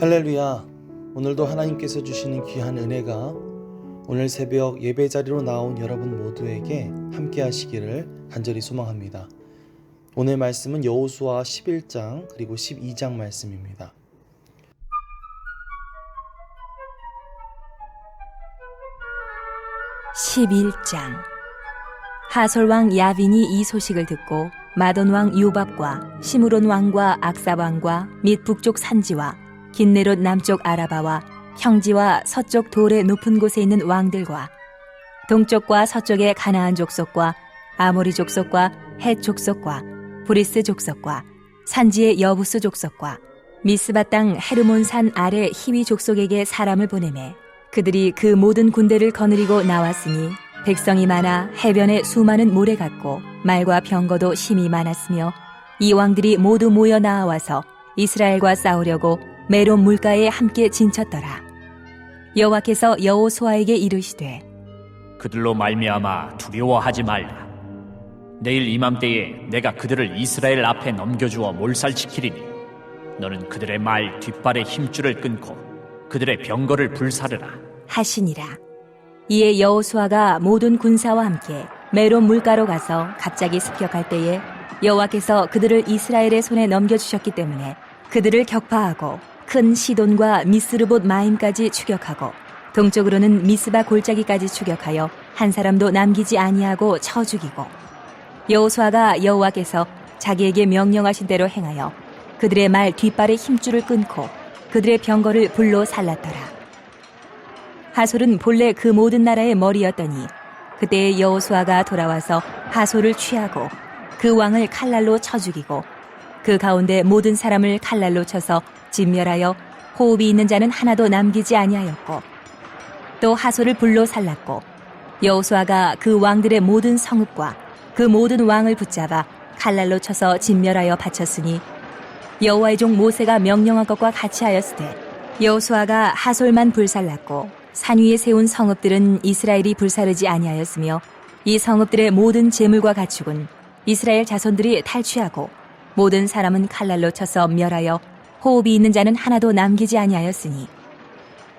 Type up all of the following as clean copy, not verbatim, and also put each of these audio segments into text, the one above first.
할렐루야. 오늘도 하나님께서 주시는 귀한 은혜가 오늘 새벽 예배 자리로 나온 여러분 모두에게 함께 하시기를 간절히 소망합니다. 오늘 말씀은 여호수아 11장 그리고 12장 말씀입니다. 하솔왕 야빈이 이 소식을 듣고 마돈왕 요밥과 시므론 왕과 악사 왕과 및 북쪽 산지와 긴네롯 남쪽 아라바와 평지와 서쪽 돌의 높은 곳에 있는 왕들과 동쪽과 서쪽의 가나안 족속과 아모리 족속과 헷 족속과 브리스 족속과 산지의 여부스 족속과 미스바 땅 헤르몬산 아래 히위 족속에게 사람을 보내매 그들이 그 모든 군대를 거느리고 나왔으니 백성이 많아 해변에 수많은 모래 같고 말과 병거도 심히 많았으며 이 왕들이 모두 모여 나와서 이스라엘과 싸우려고 메론 물가에 함께 진쳤더라. 여호와께서 여호수아에게 이르시되 그들로 말미암아 두려워하지 말라. 내일 이맘때에 내가 그들을 이스라엘 앞에 넘겨주어 몰살시키리니 너는 그들의 말 뒷발의 힘줄을 끊고 그들의 병거를 불사르라 하시니라. 이에 여호수아가 모든 군사와 함께 메론 물가로 가서 갑자기 습격할 때에 여호와께서 그들을 이스라엘의 손에 넘겨주셨기 때문에 그들을 격파하고 큰 시돈과 미스르봇 마임까지 추격하고 동쪽으로는 미스바 골짜기까지 추격하여 한 사람도 남기지 아니하고 쳐 죽이고 여호수아가 여호와께서 자기에게 명령하신 대로 행하여 그들의 말 뒷발의 힘줄을 끊고 그들의 병거를 불로 살랐더라. 하솔은 본래 그 모든 나라의 머리였더니 그때 여호수아가 돌아와서 하솔을 취하고 그 왕을 칼날로 쳐 죽이고 그 가운데 모든 사람을 칼날로 쳐서 진멸하여 호흡이 있는 자는 하나도 남기지 아니하였고 또 하솔을 불로 살랐고 여호수아가 그 왕들의 모든 성읍과 그 모든 왕을 붙잡아 칼날로 쳐서 진멸하여 바쳤으니 여호와의 종 모세가 명령한 것과 같이 하였으되 여호수아가 하솔만 불살랐고 산 위에 세운 성읍들은 이스라엘이 불사르지 아니하였으며 이 성읍들의 모든 재물과 가축은 이스라엘 자손들이 탈취하고 모든 사람은 칼날로 쳐서 멸하여 호흡이 있는 자는 하나도 남기지 아니하였으니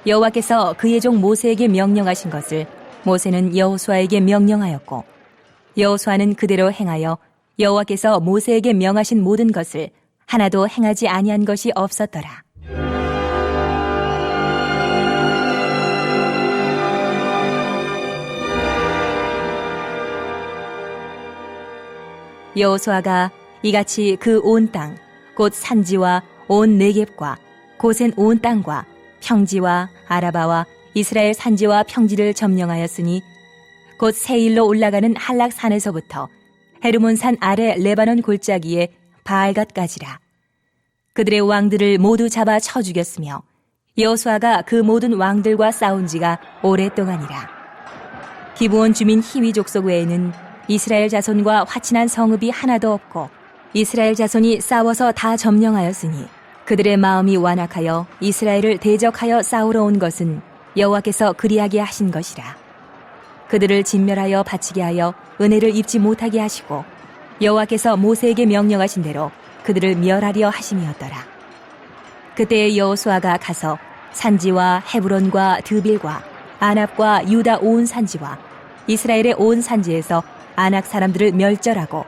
여호와께서 그의 종 모세에게 명령하신 것을 모세는 여호수아에게 명령하였고 여호수아는 그대로 행하여 여호와께서 모세에게 명하신 모든 것을 하나도 행하지 아니한 것이 없었더라. 여호수아가 이같이 그 온 땅, 곧 산지와 온 네겝과 고센 온 땅과 평지와 아라바와 이스라엘 산지와 평지를 점령하였으니 곧 세일로 올라가는 한락산에서부터 헤르몬산 아래 레바논 골짜기에 바알갓까지라. 그들의 왕들을 모두 잡아 쳐 죽였으며 여호수아가 그 모든 왕들과 싸운 지가 오랫동안이라. 기브온 주민 히위 족속 외에는 이스라엘 자손과 화친한 성읍이 하나도 없고 이스라엘 자손이 싸워서 다 점령하였으니 그들의 마음이 완악하여 이스라엘을 대적하여 싸우러 온 것은 여호와께서 그리하게 하신 것이라. 그들을 진멸하여 바치게 하여 은혜를 입지 못하게 하시고 여호와께서 모세에게 명령하신 대로 그들을 멸하려 하심이었더라. 그때 여호수아가 가서 산지와 헤브론과 드빌과 아납과 유다 온 산지와 이스라엘의 온 산지에서 아낙 사람들을 멸절하고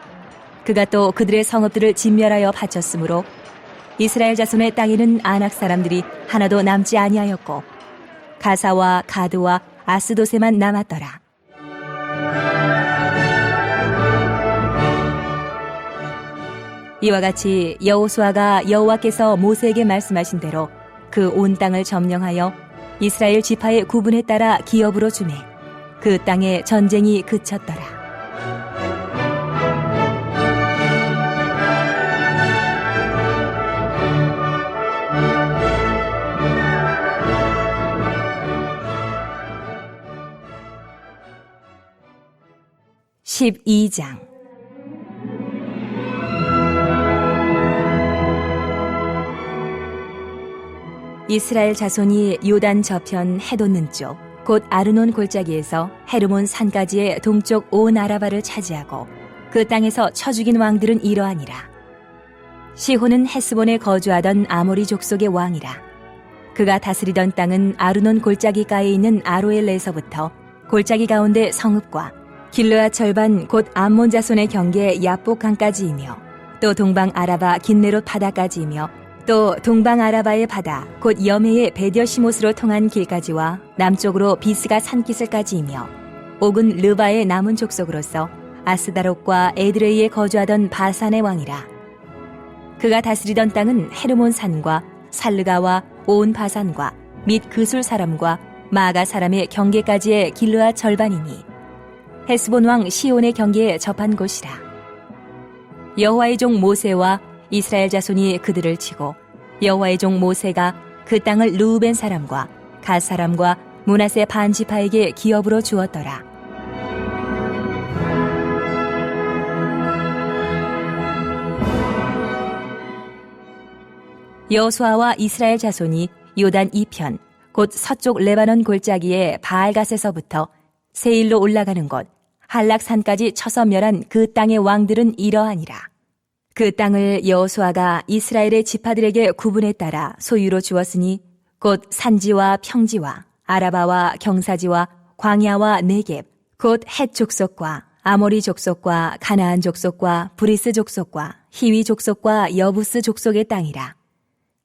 그가 또 그들의 성읍들을 진멸하여 바쳤으므로 이스라엘 자손의 땅에는 아낙 사람들이 하나도 남지 아니하였고 가사와 가드와 아스도세만 남았더라. 이와 같이 여호수아가 여호와께서 모세에게 말씀하신 대로 그 온 땅을 점령하여 이스라엘 지파의 구분에 따라 기업으로 주매 그 땅에 전쟁이 그쳤더라. 이스라엘 자손이 요단 저편 해돋는 쪽 곧 아르논 골짜기에서 헤르몬 산까지의 동쪽 온 아라바를 차지하고 그 땅에서 쳐 죽인 왕들은 이러하니라. 시혼은 헤스본에 거주하던 아모리 족속의 왕이라. 그가 다스리던 땅은 아르논 골짜기가에 있는 아로엘에서부터 골짜기 가운데 성읍과 길르앗 절반 곧 암몬 자손의 경계 야복강까지이며 또 동방 아라바 긴네롯 바다까지이며 또 동방 아라바의 바다 곧 여메의 베디어시못으로 통한 길까지와 남쪽으로 비스가 산기슭까지이며 옥은 르바의 남은 족속으로서 아스다롯과 에드레이에 거주하던 바산의 왕이라. 그가 다스리던 땅은 헤르몬 산과 살르가와 온 바산과 및 그술 사람과 마가 사람의 경계까지의 길르앗 절반이니 헤스본 왕 시온의 경계에 접한 곳이라. 여호와의 종 모세와 이스라엘 자손이 그들을 치고 여호와의 종 모세가 그 땅을 르우벤 사람과 갓 사람과 므낫세 반 지파에게 기업으로 주었더라. 여호수아와 이스라엘 자손이 요단 이편 곧 서쪽 레바논 골짜기의 바알갓에서부터 세일로 올라가는 곳 한락산까지 쳐서 멸한 그 땅의 왕들은 이러하니라. 그 땅을 여호수아가 이스라엘의 지파들에게 구분에 따라 소유로 주었으니 곧 산지와 평지와 아라바와 경사지와 광야와 네겝 곧 헷 족속과 아모리 족속과 가나안 족속과 브리스 족속과 히위 족속과 여부스 족속의 땅이라.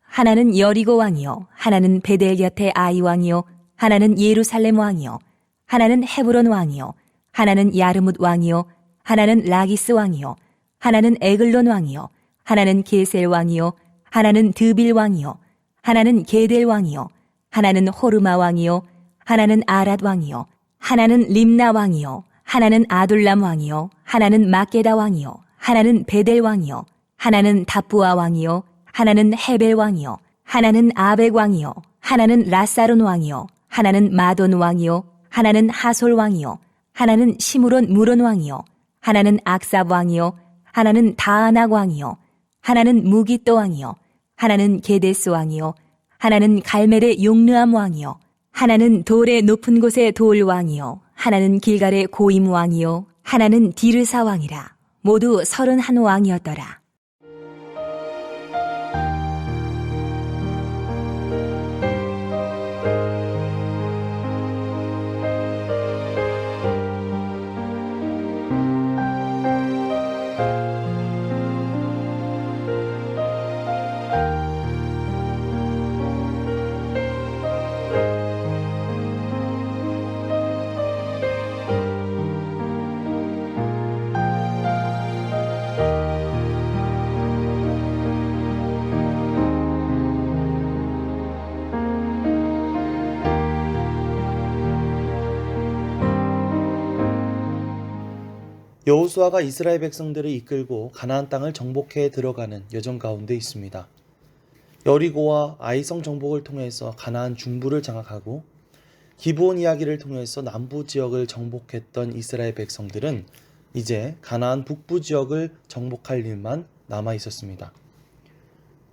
하나는 여리고 왕이요 하나는 베델 곁의 아이 왕이요 하나는 예루살렘 왕이요 하나는 헤브론 왕이요 하나는 야르뭇 왕이요 하나는 라기스 왕이요 하나는 에글론 왕이요 하나는 게셀 왕이요 하나는 드빌 왕이요 하나는 게델 왕이요 하나는 호르마 왕이요 하나는 아랏 왕이요 하나는 림나 왕이요 하나는 아둘람 왕이요 하나는 마게다 왕이요 하나는 베델 왕이요 하나는 답부아 왕이요 하나는 헤벨 왕이요 하나는 아벡 왕이요 하나는 라사론 왕이요 하나는 마돈 왕이요 하나는 하솔 왕이요 하나는 시므론 무론 왕이요 하나는 악삽 왕이요 하나는 다아낙 왕이요 하나는 무기또 왕이요 하나는 게데스 왕이요 하나는 갈멜의 용르암 왕이요 하나는 돌의 높은 곳의 돌 왕이요 하나는 길갈의 고임 왕이요 하나는 디르사 왕이라. 모두 31 왕이었더라. 여호수아가 이스라엘 백성들을 이끌고 가나안 땅을 정복해 들어가는 여정 가운데 있습니다. 여리고와 아이성 정복을 통해서 가나안 중부를 장악하고 기브온 이야기를 통해서 남부 지역을 정복했던 이스라엘 백성들은 이제 가나안 북부 지역을 정복할 일만 남아 있었습니다.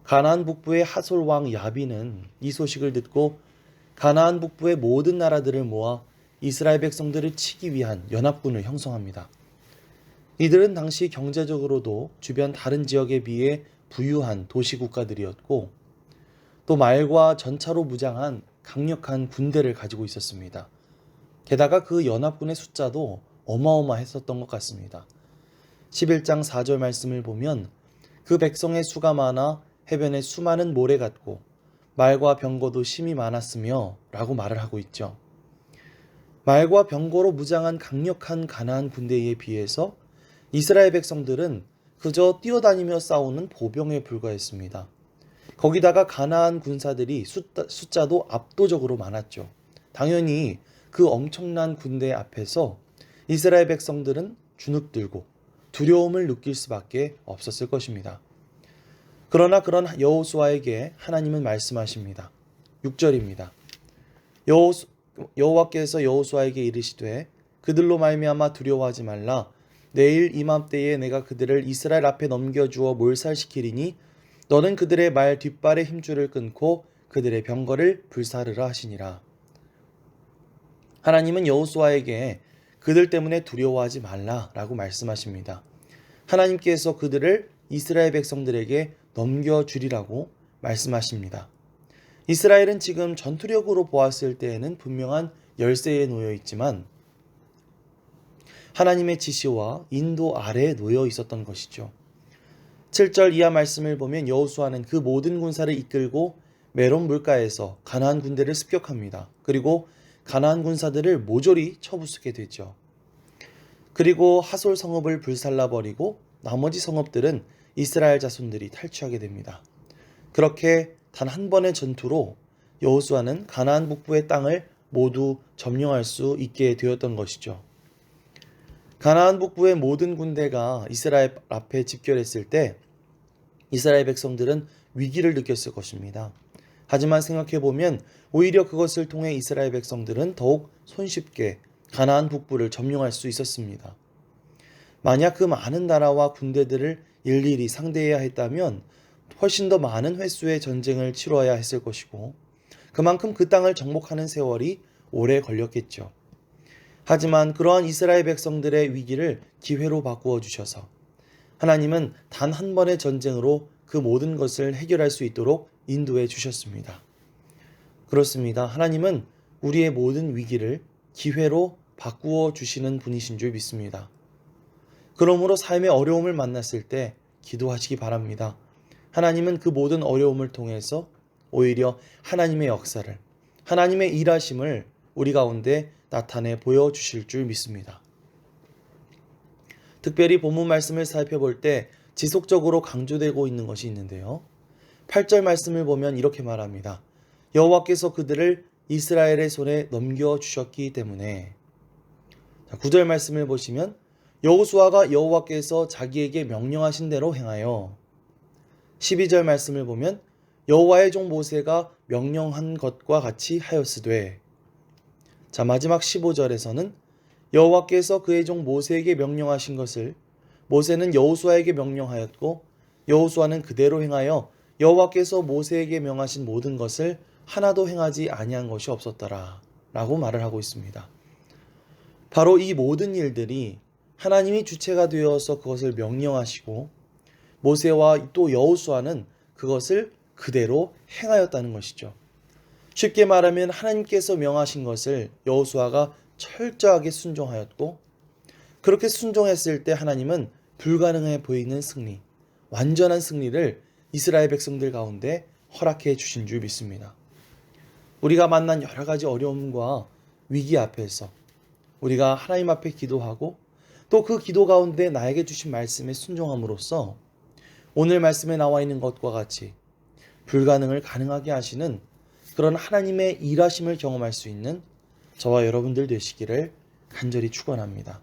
가나안 북부의 하솔 왕 야빈은 이 소식을 듣고 가나안 북부의 모든 나라들을 모아 이스라엘 백성들을 치기 위한 연합군을 형성합니다. 이들은 당시 경제적으로도 주변 다른 지역에 비해 부유한 도시 국가들이었고 또 말과 전차로 무장한 강력한 군대를 가지고 있었습니다. 게다가 그 연합군의 숫자도 어마어마했었던 것 같습니다. 11장 4절 말씀을 보면 그 백성의 수가 많아 해변에 수많은 모래 같고 말과 병거도 심히 많았으며 라고 말을 하고 있죠. 말과 병거로 무장한 강력한 가나안 군대에 비해서 이스라엘 백성들은 그저 뛰어다니며 싸우는 보병에 불과했습니다. 거기다가 가나안 군사들이 숫자도 압도적으로 많았죠. 당연히 그 엄청난 군대 앞에서 이스라엘 백성들은 주눅들고 두려움을 느낄 수밖에 없었을 것입니다. 그러나 그런 여호수아에게 하나님은 말씀하십니다. 6절입니다. 여호와께서 여호수아에게 이르시되 그들로 말미암아 두려워하지 말라. 내일 이맘때에 내가 그들을 이스라엘 앞에 넘겨주어 몰살시키리니 너는 그들의 말 뒷발의 힘줄을 끊고 그들의 병거를 불사르라 하시니라. 하나님은 여호수아에게 그들 때문에 두려워하지 말라라고 말씀하십니다. 하나님께서 그들을 이스라엘 백성들에게 넘겨주리라고 말씀하십니다. 이스라엘은 지금 전투력으로 보았을 때에는 분명한 열세에 놓여 있지만 하나님의 지시와 인도 아래에 놓여 있었던 것이죠. 7절 이하 말씀을 보면 여호수아는 그 모든 군사를 이끌고 메론 물가에서 가나안 군대를 습격합니다. 그리고 가나안 군사들을 모조리 쳐부수게 되죠. 그리고 하솔 성읍을 불살라버리고 나머지 성읍들은 이스라엘 자손들이 탈취하게 됩니다. 그렇게 단 한 번의 전투로 여호수아는 가나안 북부의 땅을 모두 점령할 수 있게 되었던 것이죠. 가나안 북부의 모든 군대가 이스라엘 앞에 집결했을 때 이스라엘 백성들은 위기를 느꼈을 것입니다. 하지만 생각해보면 오히려 그것을 통해 이스라엘 백성들은 더욱 손쉽게 가나안 북부를 점령할 수 있었습니다. 만약 그 많은 나라와 군대들을 일일이 상대해야 했다면 훨씬 더 많은 횟수의 전쟁을 치러야 했을 것이고 그만큼 그 땅을 정복하는 세월이 오래 걸렸겠죠. 하지만 그러한 이스라엘 백성들의 위기를 기회로 바꾸어 주셔서 하나님은 단 한 번의 전쟁으로 그 모든 것을 해결할 수 있도록 인도해 주셨습니다. 그렇습니다. 하나님은 우리의 모든 위기를 기회로 바꾸어 주시는 분이신 줄 믿습니다. 그러므로 삶의 어려움을 만났을 때 기도하시기 바랍니다. 하나님은 그 모든 어려움을 통해서 오히려 하나님의 역사를, 하나님의 일하심을 우리 가운데 나타내 보여주실 줄 믿습니다. 특별히 본문 말씀을 살펴볼 때 지속적으로 강조되고 있는 것이 있는데요. 8절 말씀을 보면 이렇게 말합니다. 여호와께서 그들을 이스라엘의 손에 넘겨주셨기 때문에. 9절 말씀을 보시면 여호수아가 여호와께서 자기에게 명령하신 대로 행하여. 12절 말씀을 보면 여호와의 종 모세가 명령한 것과 같이 하였으되. 마지막 15절에서는 여호와께서 그의 종 모세에게 명령하신 것을 모세는 여호수아에게 명령하였고 여호수아는 그대로 행하여 여호와께서 모세에게 명하신 모든 것을 하나도 행하지 아니한 것이 없었더라 라고 말을 하고 있습니다. 바로 이 모든 일들이 하나님이 주체가 되어서 그것을 명령하시고 모세와 또 여호수아는 그것을 그대로 행하였다는 것이죠. 쉽게 말하면 하나님께서 명하신 것을 여호수아가 철저하게 순종하였고 그렇게 순종했을 때 하나님은 불가능해 보이는 승리, 완전한 승리를 이스라엘 백성들 가운데 허락해 주신 줄 믿습니다. 우리가 만난 여러 가지 어려움과 위기 앞에서 우리가 하나님 앞에 기도하고 또 그 기도 가운데 나에게 주신 말씀에 순종함으로써 오늘 말씀에 나와 있는 것과 같이 불가능을 가능하게 하시는 그런 하나님의 일하심을 경험할 수 있는 저와 여러분들 되시기를 간절히 축원합니다.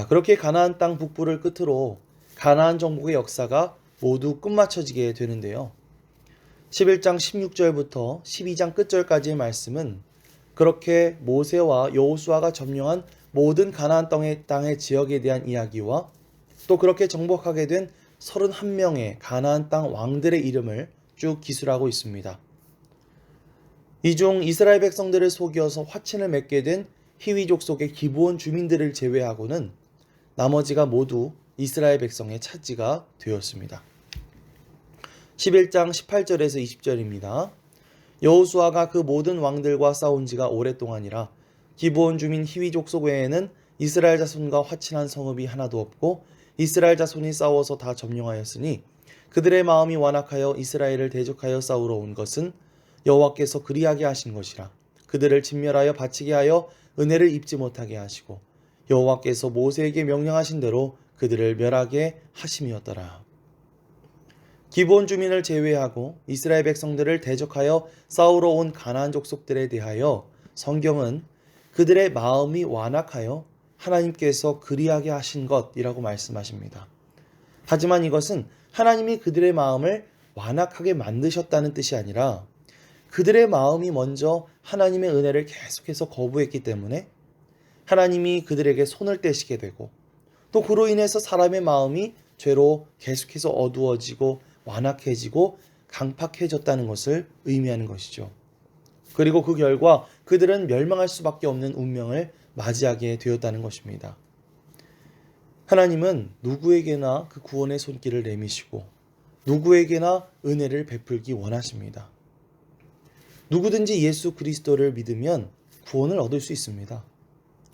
그렇게 가나안 땅 북부를 끝으로 가나안 정복의 역사가 모두 끝마쳐지게 되는데요. 11장 16절부터 12장 끝절까지의 말씀은 그렇게 모세와 여호수아가 점령한 모든 가나안 땅의 지역에 대한 이야기와 또 그렇게 정복하게 된 31명의 가나안 땅 왕들의 이름을 쭉 기술하고 있습니다. 이 중 이스라엘 백성들을 속여서 화친을 맺게 된 히위 족속의 기브온 주민들을 제외하고는 나머지가 모두 이스라엘 백성의 차지가 되었습니다. 11장 18절에서 20절입니다. 여호수아가 그 모든 왕들과 싸운 지가 오랫동안이라 기브온 주민 히위 족속 외에는 이스라엘 자손과 화친한 성읍이 하나도 없고 이스라엘 자손이 싸워서 다 점령하였으니 그들의 마음이 완악하여 이스라엘을 대적하여 싸우러 온 것은 여호와께서 그리하게 하신 것이라. 그들을 진멸하여 바치게 하여 은혜를 입지 못하게 하시고 여호와께서 모세에게 명령하신 대로 그들을 멸하게 하심이었더라. 기브온 주민을 제외하고 이스라엘 백성들을 대적하여 싸우러 온 가나안 족속들에 대하여 성경은 그들의 마음이 완악하여 하나님께서 그리하게 하신 것이라고 말씀하십니다. 하지만 이것은 하나님이 그들의 마음을 완악하게 만드셨다는 뜻이 아니라 그들의 마음이 먼저 하나님의 은혜를 계속해서 거부했기 때문에 하나님이 그들에게 손을 떼시게 되고 또 그로 인해서 사람의 마음이 죄로 계속해서 어두워지고 완악해지고 강팍해졌다는 것을 의미하는 것이죠. 그리고 그 결과 그들은 멸망할 수밖에 없는 운명을 맞이하게 되었다는 것입니다. 하나님은 누구에게나 그 구원의 손길을 내미시고 누구에게나 은혜를 베풀기 원하십니다. 누구든지 예수 그리스도를 믿으면 구원을 얻을 수 있습니다.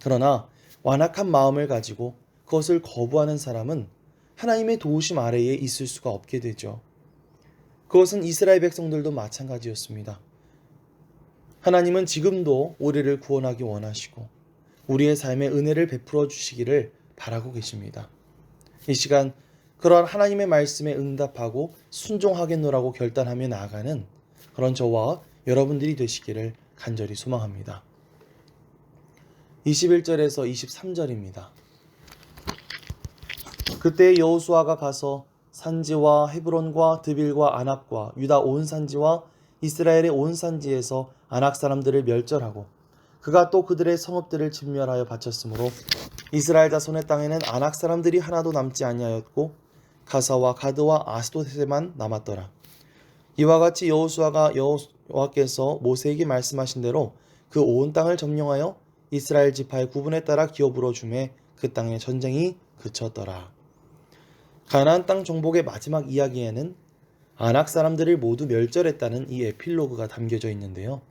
그러나 완악한 마음을 가지고 그것을 거부하는 사람은 하나님의 도우심 아래에 있을 수가 없게 되죠. 그것은 이스라엘 백성들도 마찬가지였습니다. 하나님은 지금도 우리를 구원하기 원하시고 우리의 삶에 은혜를 베풀어 주시기를 바라고 계십니다. 이 시간 그러한 하나님의 말씀에 응답하고 순종하겠노라고 결단하며 나아가는 그런 저와 여러분들이 되시기를 간절히 소망합니다. 21절에서 23절입니다. 그때 여호수아가 가서 산지와 헤브론과 드빌과 아낙과 유다 온 산지와 이스라엘의 온 산지에서 아낙 사람들을 멸절하고 그가 또 그들의 성읍들을 진멸하여 바쳤으므로 이스라엘 자손의 땅에는 아낙 사람들이 하나도 남지 아니하였고 가사와 가드와 아스도셋에만 남았더라. 이와 같이 여호수아가 여호와께서 모세에게 말씀하신 대로 그 온 땅을 점령하여 이스라엘 지파의 구분에 따라 기업으로 주매 그 땅의 전쟁이 그쳤더라. 가나안 땅 정복의 마지막 이야기에는 아낙 사람들을 모두 멸절했다는 이 에필로그가 담겨져 있는데요.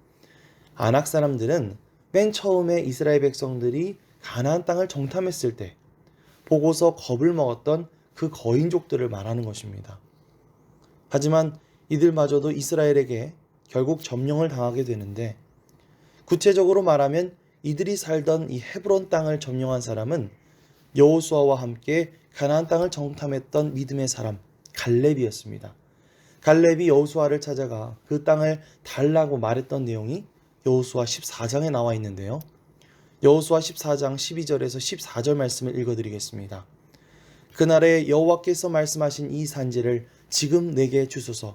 아낙 사람들은 맨 처음에 이스라엘 백성들이 가나안 땅을 정탐했을 때 보고서 겁을 먹었던 그 거인족들을 말하는 것입니다. 하지만 이들마저도 이스라엘에게 결국 점령을 당하게 되는데 구체적으로 말하면 이들이 살던 이 헤브론 땅을 점령한 사람은 여호수아와 함께 가나안 땅을 정탐했던 믿음의 사람 갈렙이었습니다. 갈렙이 여호수아를 찾아가 그 땅을 달라고 말했던 내용이 여호수아 14장에 나와 있는데요. 여호수아 14장 12절에서 14절 말씀을 읽어드리겠습니다. 그날에 여호와께서 말씀하신 이 산지를 지금 내게 주소서.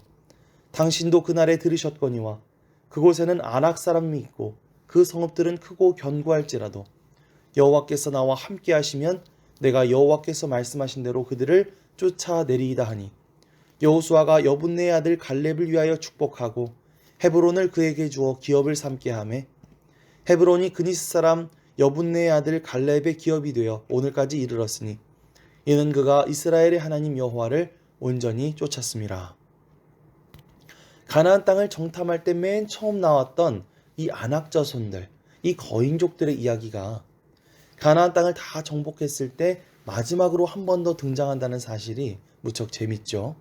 당신도 그날에 들으셨거니와 그곳에는 아낙 사람이 있고 그 성읍들은 크고 견고할지라도 여호와께서 나와 함께 하시면 내가 여호와께서 말씀하신 대로 그들을 쫓아내리이다 하니 여호수아가 여분네의 아들 갈렙을 위하여 축복하고 헤브론을 그에게 주어 기업을 삼게 하매 헤브론이 그니스 사람 여분네의 아들 갈렙의 기업이 되어 오늘까지 이르렀으니 이는 그가 이스라엘의 하나님 여호와를 온전히 쫓았음이라. 가나안 땅을 정탐할 때 맨 처음 나왔던 이 아낙 자손들, 이 거인족들의 이야기가 가나안 땅을 다 정복했을 때 마지막으로 한 번 더 등장한다는 사실이 무척 재밌죠.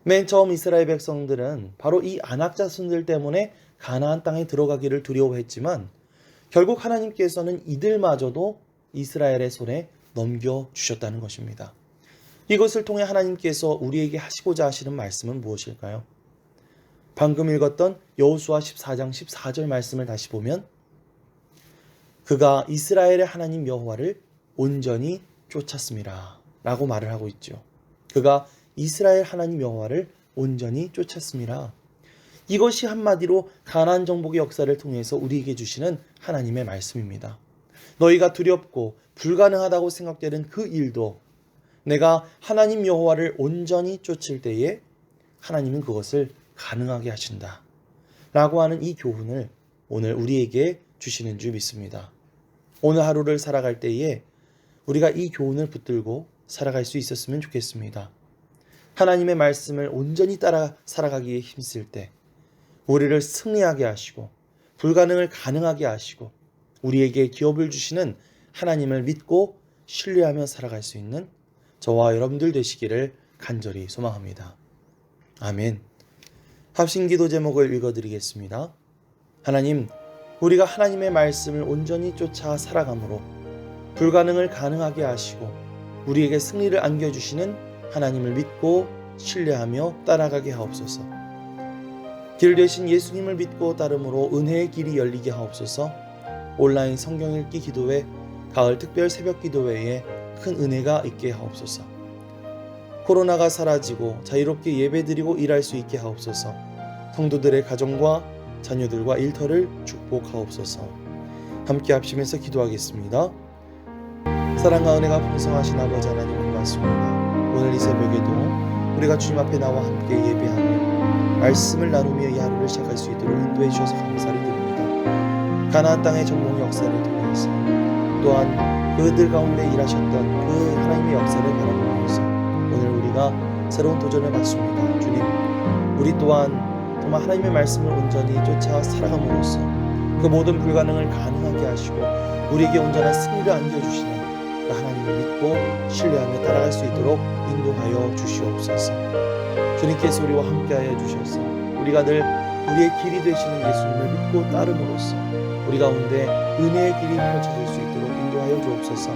맨 처음 이스라엘 백성들은 바로 이 아낙 자손들 때문에 가나안 땅에 들어가기를 두려워했지만 결국 하나님께서는 이들마저도 이스라엘의 손에 넘겨주셨다는 것입니다. 이것을 통해 하나님께서 우리에게 하시고자 하시는 말씀은 무엇일까요? 방금 읽었던 여호수아 14장 14절 말씀을 다시 보면 그가 이스라엘의 하나님 여호와를 온전히 쫓았습니다 라고 말을 하고 있죠. 그가 이스라엘 하나님 여호와를 온전히 쫓았습니다. 이것이 한마디로 가나안 정복의 역사를 통해서 우리에게 주시는 하나님의 말씀입니다. 너희가 두렵고 불가능하다고 생각되는 그 일도 내가 하나님 여호와를 온전히 쫓을 때에 하나님은 그것을 가능하게 하신다 라고 하는 이 교훈을 오늘 우리에게 주시는 줄 믿습니다. 오늘 하루를 살아갈 때에 우리가 이 교훈을 붙들고 살아갈 수 있었으면 좋겠습니다. 하나님의 말씀을 온전히 따라 살아가기에 힘쓸 때 우리를 승리하게 하시고 불가능을 가능하게 하시고 우리에게 기업을 주시는 하나님을 믿고 신뢰하며 살아갈 수 있는 저와 여러분들 되시기를 간절히 소망합니다. 아멘. 합심기도 제목을 읽어드리겠습니다. 하나님, 우리가 하나님의 말씀을 온전히 쫓아 살아감으로 불가능을 가능하게 하시고 우리에게 승리를 안겨주시는 하나님을 믿고 신뢰하며 따라가게 하옵소서. 길 되신 예수님을 믿고 따름으로 은혜의 길이 열리게 하옵소서. 온라인 성경 읽기 기도회, 가을 특별 새벽 기도회에 큰 은혜가 있게 하옵소서. 코로나가 사라지고 자유롭게 예배드리고 일할 수 있게 하옵소서. 성도들의 가정과 자녀들과 일터를 축복하옵소서. 함께 합심해서 기도하겠습니다. 사랑과 은혜가 풍성하신 아버지 하나님 고맙습니다. 오늘 이 새벽에도 우리가 주님 앞에 나와 함께 예배하며 말씀을 나누며 이 하루를 시작할 수 있도록 인도해 주셔서 감사를 드립니다. 가나안 땅의 정복 역사를 통해서 또한 그들 가운데 일하셨던 그 하나님의 역사를 바라보면서 오늘 우리가 새로운 도전을 받습니다. 주님, 우리 또한 정말 하나님의 말씀을 온전히 쫓아 살아감으로써 그 모든 불가능을 가능하게 하시고 우리에게 온전한 승리를 안겨주시는 그 하나님을 믿고 신뢰하며 따라갈 수 있도록 인도하여 주시옵소서. 주님께서 우리와 함께하여 주셔서 우리가 늘 우리의 길이 되시는 예수님을 믿고 따름으로써 우리 가운데 은혜의 길이 펼쳐질 수 있도록 인도하여 주옵소서.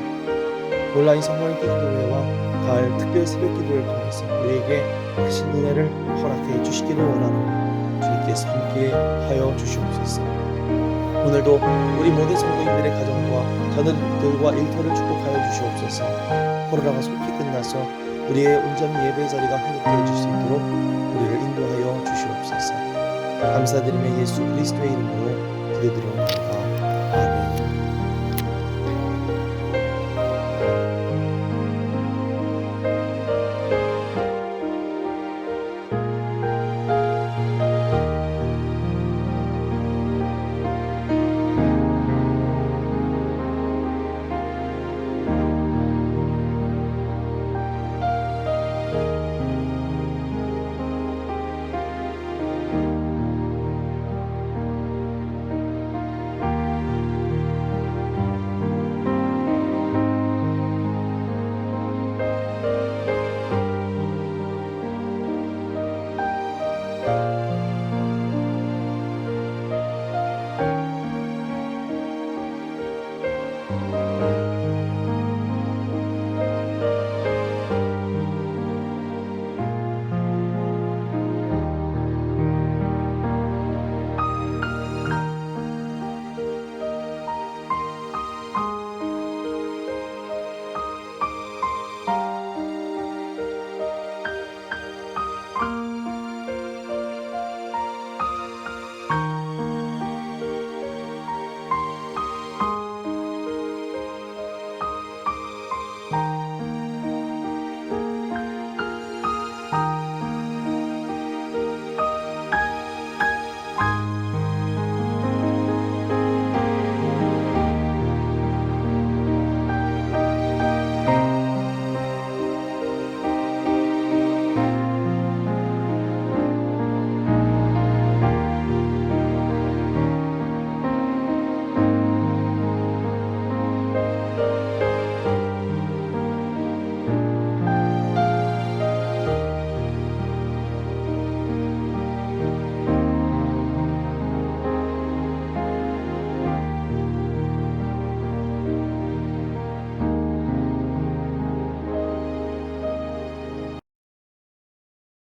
온라인 성령의 기도회와 가을 특별 새벽 기도를 통해서 우리에게 크신 은혜를 허락해 주시기를 원하노니 주님께서 함께하여 주시옵소서. 오늘도 우리 모든 성도님들의 가정과 자녀들과 일터를 축복하여 주시옵소서. 코로나가 속히 끝나서 우리의 온전한 예배 자리가 회복되어질 수 있도록 우리를 인도하여 주시옵소서. 감사드리며 예수 그리스도의 이름으로 기도드리옵나이다.